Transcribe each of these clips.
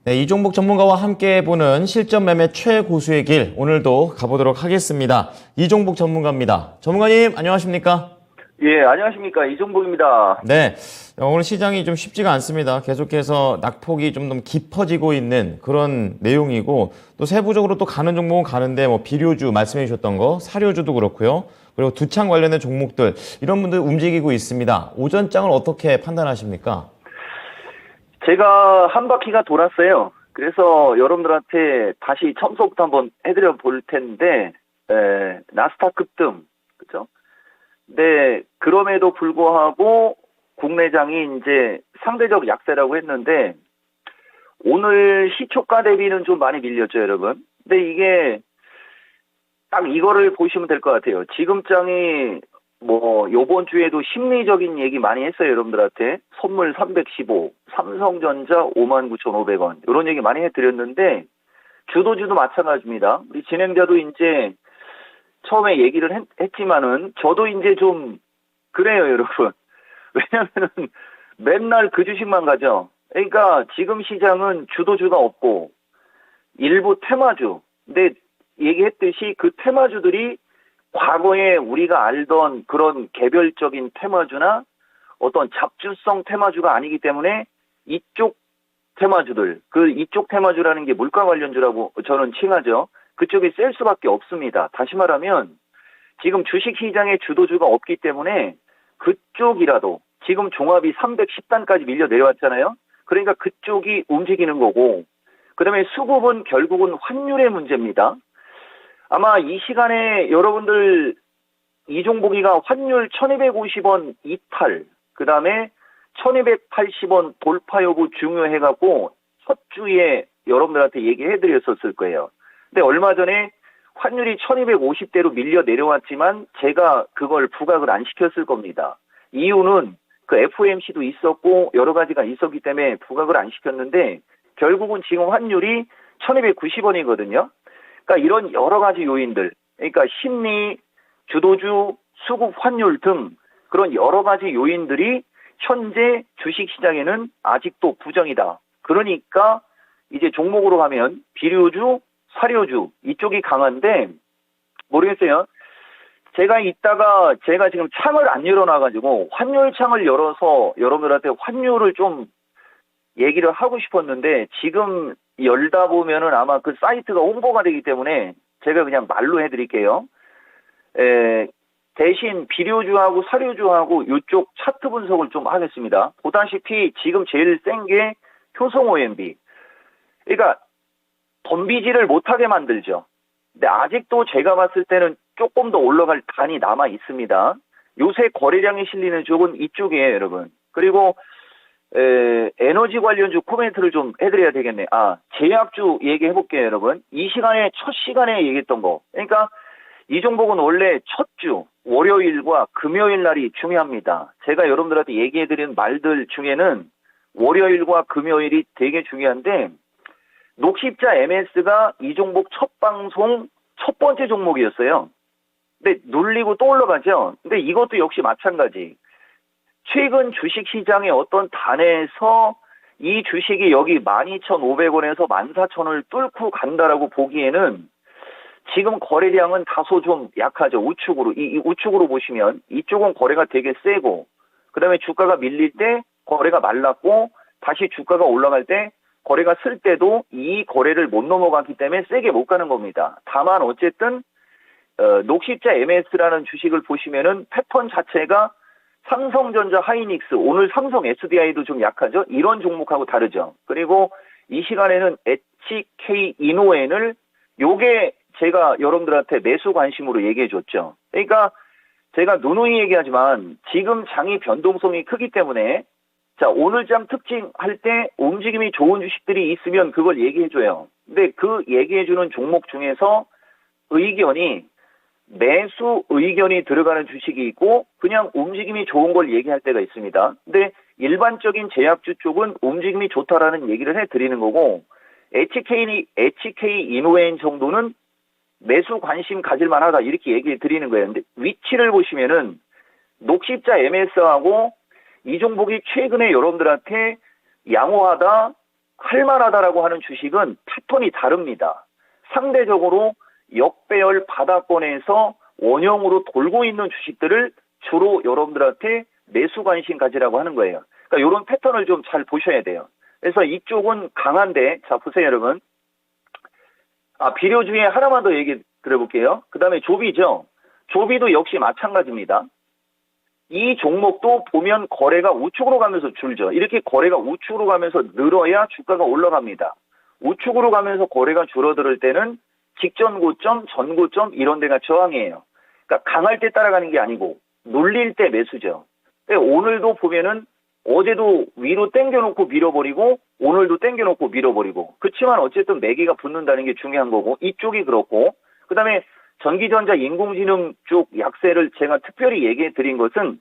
네, 이종복 전문가와 함께 보는 실전 매매 최고수의 길, 오늘도 가보도록 하겠습니다. 이종복 전문가입니다. 전문가님, 안녕하십니까? 예, 안녕하십니까. 이종복입니다. 네, 오늘 시장이 좀 쉽지가 않습니다. 계속해서 낙폭이 좀 더 깊어지고 있는 그런 내용이고, 또 세부적으로 또 가는 종목은 가는데, 뭐 비료주 말씀해 주셨던 거, 사료주도 그렇고요. 그리고 두창 관련된 종목들, 이런 분들 움직이고 있습니다. 오전장을 어떻게 판단하십니까? 제가 한 바퀴가 돌았어요. 그래서 여러분들한테 다시 처음부터 한번 해드려 볼 텐데, 나스닥 급등, 그죠? 네, 그럼에도 불구하고 국내장이 이제 상대적 약세라고 했는데, 오늘 시초가 대비는 좀 많이 밀렸죠, 여러분. 근데 이게 딱 이거를 보시면 될 것 같아요. 지금장이 요번 주에도 심리적인 얘기 많이 했어요, 여러분들한테. 선물 315, 삼성전자 59,500원. 이런 얘기 많이 해드렸는데, 주도주도 마찬가지입니다. 우리 진행자도 이제 처음에 얘기를 했지만은, 저도 이제 좀, 그래요, 여러분. 왜냐면은 맨날 그 주식만 가죠. 그러니까 지금 시장은 주도주가 없고, 일부 테마주. 근데 얘기했듯이 그 테마주들이 과거에 우리가 알던 그런 개별적인 테마주나 어떤 잡주성 테마주가 아니기 때문에 이쪽 테마주들, 이쪽 테마주라는 게 물가 관련주라고 저는 칭하죠. 그쪽이 셀 수밖에 없습니다. 다시 말하면 지금 주식시장에 주도주가 없기 때문에 그쪽이라도 지금 종합이 310단까지 밀려 내려왔잖아요. 그러니까 그쪽이 움직이는 거고, 그 다음에 수급은 결국은 환율의 문제입니다. 아마 이 시간에 여러분들 이종복이가 환율 1250원 이탈, 그 다음에 1280원 돌파 여부 중요해갖고 첫 주에 여러분들한테 얘기해드렸었을 거예요. 근데 얼마 전에 환율이 1250대로 밀려 내려왔지만 제가 그걸 부각을 안 시켰을 겁니다. 이유는 그 FOMC도 있었고 여러 가지가 있었기 때문에 부각을 안 시켰는데, 결국은 지금 환율이 1290원이거든요. 그러니까 이런 여러 가지 요인들, 그러니까 심리, 주도주, 수급 환율 등 그런 여러 가지 요인들이 현재 주식시장에는 아직도 부정이다. 그러니까 이제 종목으로 가면 비료주, 사료주 이쪽이 강한데, 모르겠어요. 제가 지금 창을 안 열어놔가지고 환율 창을 열어서 여러분들한테 환율을 좀 얘기를 하고 싶었는데, 지금 열다 보면은 아마 그 사이트가 홍보가 되기 때문에 제가 그냥 말로 해드릴게요. 대신 비료주하고 사료주하고 이쪽 차트 분석을 좀 하겠습니다. 보다시피 지금 제일 센 게 효성 OMB. 그러니까 덤비지를 못하게 만들죠. 근데 아직도 제가 봤을 때는 조금 더 올라갈 단이 남아 있습니다. 요새 거래량이 실리는 쪽은 이쪽이에요, 여러분. 그리고 에너지 관련주 코멘트를 좀 해드려야 되겠네. 제약주 얘기해볼게요, 여러분. 이 시간에, 첫 시간에 얘기했던 거. 그러니까 이 종목은 원래 첫 주, 월요일과 금요일 날이 중요합니다. 제가 여러분들한테 얘기해드린 말들 중에는 월요일과 금요일이 되게 중요한데, 녹십자 MS가 이 종목 첫 방송 첫 번째 종목이었어요. 근데 눌리고 또 올라가죠. 근데 이것도 역시 마찬가지. 최근 주식시장의 어떤 단에서 이 주식이 여기 12,500원에서 14,000원을 뚫고 간다라고 보기에는 지금 거래량은 다소 좀 약하죠. 우측으로. 이 우측으로 보시면 이쪽은 거래가 되게 세고, 그 다음에 주가가 밀릴 때 거래가 말랐고, 다시 주가가 올라갈 때 거래가 쓸 때도 이 거래를 못 넘어갔기 때문에 세게 못 가는 겁니다. 다만 어쨌든 녹십자 MS라는 주식을 보시면은 패턴 자체가 삼성전자, 하이닉스, 오늘 삼성 SDI도 좀 약하죠. 이런 종목하고 다르죠. 그리고 이 시간에는 HK 이노엔을, 요게 제가 여러분들한테 매수 관심으로 얘기해 줬죠. 그러니까 제가 누누이 얘기하지만 지금 장이 변동성이 크기 때문에, 자, 오늘 장 특징 할 때 움직임이 좋은 주식들이 있으면 그걸 얘기해 줘요. 근데 그 얘기해 주는 종목 중에서 매수 의견이 들어가는 주식이 있고 그냥 움직임이 좋은 걸 얘기할 때가 있습니다. 근데 일반적인 제약주 쪽은 움직임이 좋다라는 얘기를 해드리는 거고, HK 이노엔 정도는 매수 관심 가질 만하다 이렇게 얘기해 드리는 거예요. 근데 위치를 보시면은 녹십자 MS하고 이 종목이 최근에 여러분들한테 양호하다, 할만하다라고 하는 주식은 패턴이 다릅니다. 상대적으로 역배열 바닥권에서 원형으로 돌고 있는 주식들을 주로 여러분들한테 매수 관심 가지라고 하는 거예요. 그러니까 이런 패턴을 좀 잘 보셔야 돼요. 그래서 이쪽은 강한데, 자 보세요 여러분. 비료 중에 하나만 더 얘기 드려볼게요. 그 다음에 조비죠. 조비도 역시 마찬가지입니다. 이 종목도 보면 거래가 우측으로 가면서 줄죠. 이렇게 거래가 우측으로 가면서 늘어야 주가가 올라갑니다. 우측으로 가면서 거래가 줄어들 때는 직전 고점, 전 고점 이런 데가 저항이에요. 그러니까 강할 때 따라가는 게 아니고 눌릴 때 매수죠. 오늘도 보면은 어제도 위로 당겨놓고 밀어버리고 오늘도 당겨놓고 밀어버리고, 그렇지만 어쨌든 매기가 붙는다는 게 중요한 거고, 이쪽이 그렇고, 그 다음에 전기전자 인공지능 쪽 약세를 제가 특별히 얘기해 드린 것은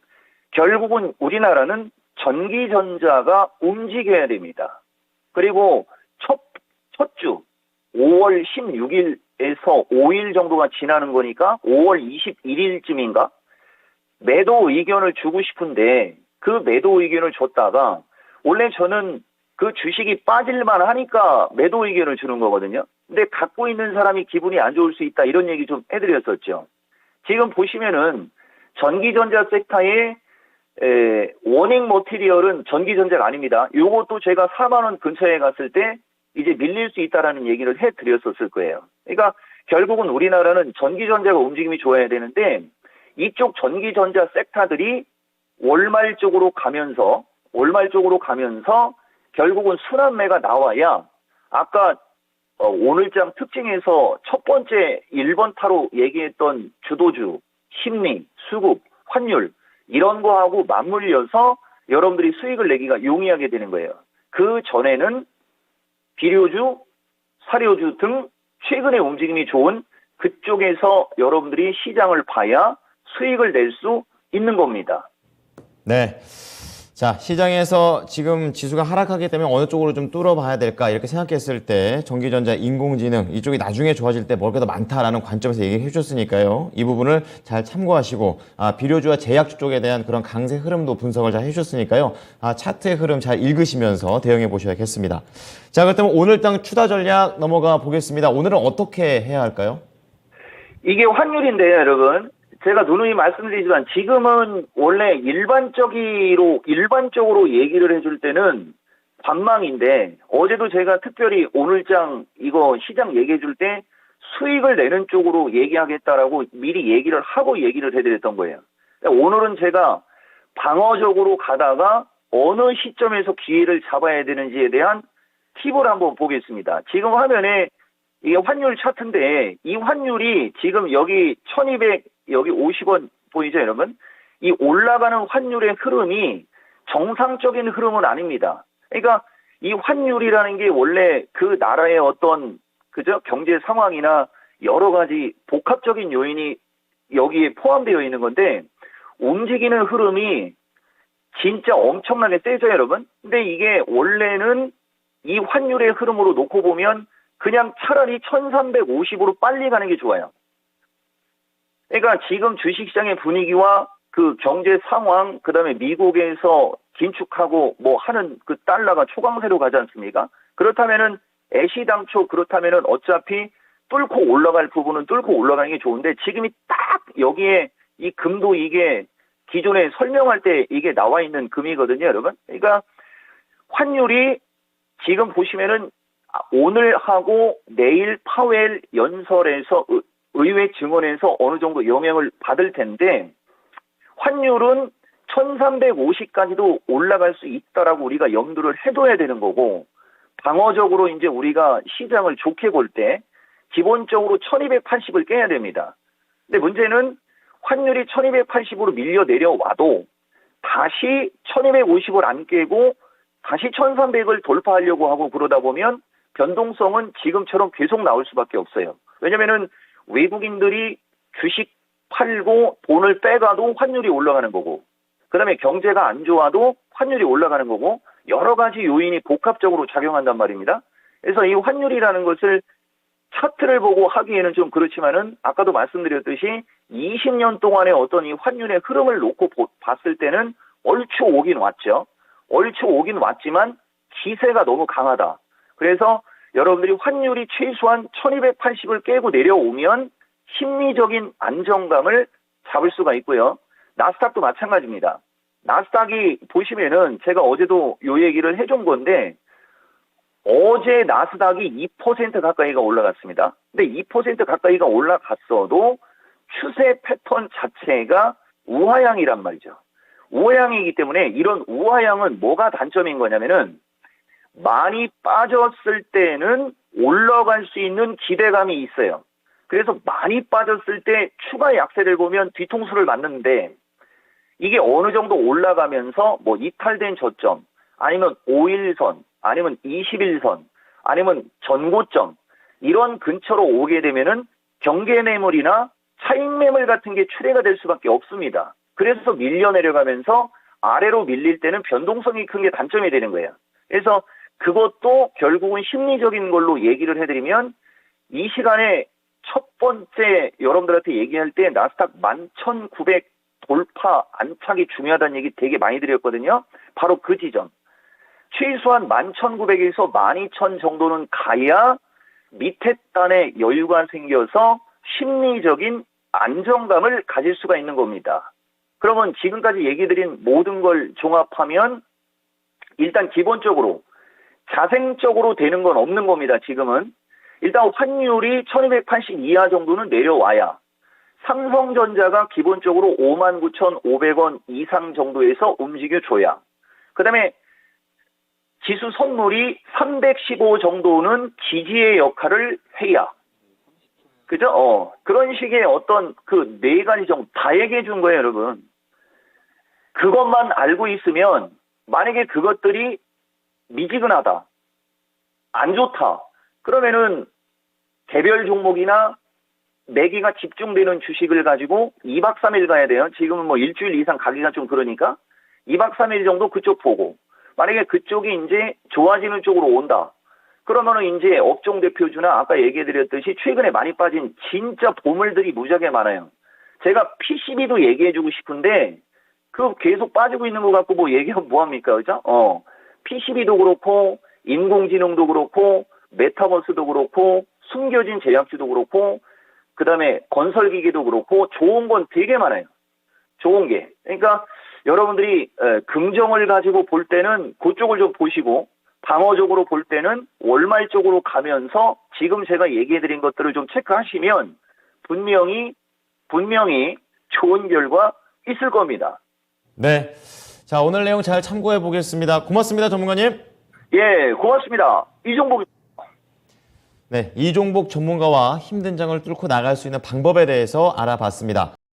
결국은 우리나라는 전기전자가 움직여야 됩니다. 그리고 첫 주 5월 16일에서 5일 정도가 지나는 거니까 5월 21일쯤인가 매도 의견을 주고 싶은데, 그 매도 의견을 줬다가 원래 저는 그 주식이 빠질만 하니까 매도 의견을 주는 거거든요. 근데 갖고 있는 사람이 기분이 안 좋을 수 있다 이런 얘기 좀 해드렸었죠. 지금 보시면은 전기전자 섹터의 워닝 머티리얼은 전기전자가 아닙니다. 요것도 제가 4만 원 근처에 갔을 때 이제 밀릴 수 있다라는 얘기를 해드렸었을 거예요. 그러니까 결국은 우리나라는 전기전자가 움직임이 좋아야 되는데, 이쪽 전기전자 섹터들이 월말 쪽으로 가면서 결국은 순환매가 나와야 아까 오늘장 특징에서 첫 번째 1번 타로 얘기했던 주도주, 심리, 수급, 환율 이런 거하고 맞물려서 여러분들이 수익을 내기가 용이하게 되는 거예요. 그 전에는 비료주, 사료주 등 최근에 움직임이 좋은 그쪽에서 여러분들이 시장을 봐야 수익을 낼 수 있는 겁니다. 네. 자, 시장에서 지금 지수가 하락하기 때문에 어느 쪽으로 좀 뚫어봐야 될까 이렇게 생각했을 때 전기전자, 인공지능 이쪽이 나중에 좋아질 때 먹을 게 더 많다라는 관점에서 얘기해 주셨으니까요. 이 부분을 잘 참고하시고, 비료주와 제약주 쪽에 대한 그런 강세 흐름도 분석을 잘 해주셨으니까요. 차트의 흐름 잘 읽으시면서 대응해 보셔야겠습니다. 자, 그렇다면 오늘장 추다 전략 넘어가 보겠습니다. 오늘은 어떻게 해야 할까요? 이게 환율인데요, 여러분. 제가 누누이 말씀드리지만 지금은 원래 일반적으로 얘기를 해줄 때는 관망인데, 어제도 제가 특별히 오늘장 이거 시장 얘기해 줄 때 수익을 내는 쪽으로 얘기하겠다라고 미리 얘기를 하고 얘기를 해드렸던 거예요. 오늘은 제가 방어적으로 가다가 어느 시점에서 기회를 잡아야 되는지에 대한 팁을 한번 보겠습니다. 지금 화면에 이게 환율 차트인데, 이 환율이 지금 여기 1200, 여기 50원 보이죠, 여러분? 이 올라가는 환율의 흐름이 정상적인 흐름은 아닙니다. 그러니까 이 환율이라는 게 원래 그 나라의 어떤, 그죠? 경제 상황이나 여러 가지 복합적인 요인이 여기에 포함되어 있는 건데, 움직이는 흐름이 진짜 엄청나게 세죠, 여러분? 근데 이게 원래는 이 환율의 흐름으로 놓고 보면 그냥 차라리 1350으로 빨리 가는 게 좋아요. 그러니까 지금 주식시장의 분위기와 그 경제 상황, 그 다음에 미국에서 긴축하고 뭐 하는 그 달러가 초강세로 가지 않습니까? 그렇다면은 애시당초 그렇다면은 어차피 뚫고 올라갈 부분은 뚫고 올라가는 게 좋은데, 지금이 딱 여기에 이 금도 이게 기존에 설명할 때 이게 나와 있는 금이거든요, 여러분. 그러니까 환율이 지금 보시면은 오늘 하고 내일 파웰 연설에서 의회 증언에서 어느 정도 영향을 받을 텐데, 환율은 1350까지도 올라갈 수 있다라고 우리가 염두를 해둬야 되는 거고, 방어적으로 이제 우리가 시장을 좋게 볼 때 기본적으로 1280을 깨야 됩니다. 근데 문제는 환율이 1280으로 밀려 내려와도 다시 1250을 안 깨고 다시 1300을 돌파하려고 하고 그러다 보면 변동성은 지금처럼 계속 나올 수밖에 없어요. 왜냐면은 외국인들이 주식 팔고 돈을 빼가도 환율이 올라가는 거고, 그 다음에 경제가 안 좋아도 환율이 올라가는 거고, 여러 가지 요인이 복합적으로 작용한단 말입니다. 그래서 이 환율이라는 것을 차트를 보고 하기에는 좀 그렇지만은 아까도 말씀드렸듯이 20년 동안의 어떤 이 환율의 흐름을 놓고 봤을 때는 얼추 오긴 왔죠. 얼추 오긴 왔지만 기세가 너무 강하다. 그래서 여러분들이 환율이 최소한 1280을 깨고 내려오면 심리적인 안정감을 잡을 수가 있고요. 나스닥도 마찬가지입니다. 나스닥이 보시면은 제가 어제도 요 얘기를 해준 건데 어제 나스닥이 2% 가까이가 올라갔습니다. 근데 2% 가까이가 올라갔어도 추세 패턴 자체가 우하향이란 말이죠. 우하향이기 때문에 이런 우하향은 뭐가 단점인 거냐면은 많이 빠졌을 때는 올라갈 수 있는 기대감이 있어요. 그래서 많이 빠졌을 때 추가 약세를 보면 뒤통수를 맞는데 이게 어느 정도 올라가면서 뭐 이탈된 저점 아니면 5일선 아니면 21선 아니면 전고점 이런 근처로 오게 되면은 경계 매물이나 차익 매물 같은 게 출회가 될 수밖에 없습니다. 그래서 밀려 내려가면서 아래로 밀릴 때는 변동성이 큰 게 단점이 되는 거예요. 그래서 그것도 결국은 심리적인 걸로 얘기를 해드리면 이 시간에 첫 번째 여러분들한테 얘기할 때 나스닥 11,900 돌파 안착이 중요하다는 얘기 되게 많이 드렸거든요. 바로 그 지점. 최소한 11,900에서 12,000 정도는 가야 밑에 단에 여유가 생겨서 심리적인 안정감을 가질 수가 있는 겁니다. 그러면 지금까지 얘기 드린 모든 걸 종합하면 일단 기본적으로 자생적으로 되는 건 없는 겁니다. 지금은. 일단 환율이 1280 이하 정도는 내려와야 삼성전자가 기본적으로 59,500원 이상 정도에서 움직여줘야 그 다음에 지수 선물이 315 정도는 지지의 역할을 해야 그죠? 그런 식의 어떤 그 네 가지 정도 다 얘기해 준 거예요, 여러분. 그것만 알고 있으면 만약에 그것들이 미지근하다, 안 좋다, 그러면은 개별 종목이나 매기가 집중되는 주식을 가지고 2박 3일 가야 돼요. 지금은 뭐 일주일 이상 가기가 좀 그러니까 2박 3일 정도 그쪽 보고 만약에 그쪽이 이제 좋아지는 쪽으로 온다. 그러면은 이제 업종 대표주나 아까 얘기해드렸듯이 최근에 많이 빠진 진짜 보물들이 무지하게 많아요. 제가 PCB도 얘기해주고 싶은데 그 계속 빠지고 있는 것 같고 뭐 얘기하면 뭐합니까, 그죠? PCB도 그렇고 인공지능도 그렇고 메타버스도 그렇고 숨겨진 제약주도 그렇고 그 다음에 건설기계도 그렇고 좋은 건 되게 많아요. 좋은 게. 그러니까 여러분들이 긍정을 가지고 볼 때는 그쪽을 좀 보시고 방어적으로 볼 때는 월말 쪽으로 가면서 지금 제가 얘기해드린 것들을 좀 체크하시면 분명히 좋은 결과 있을 겁니다. 네. 자, 오늘 내용 잘 참고해 보겠습니다. 고맙습니다, 전문가님. 예, 고맙습니다. 이종복. 네, 이종복 전문가와 힘든 장을 뚫고 나갈 수 있는 방법에 대해서 알아봤습니다.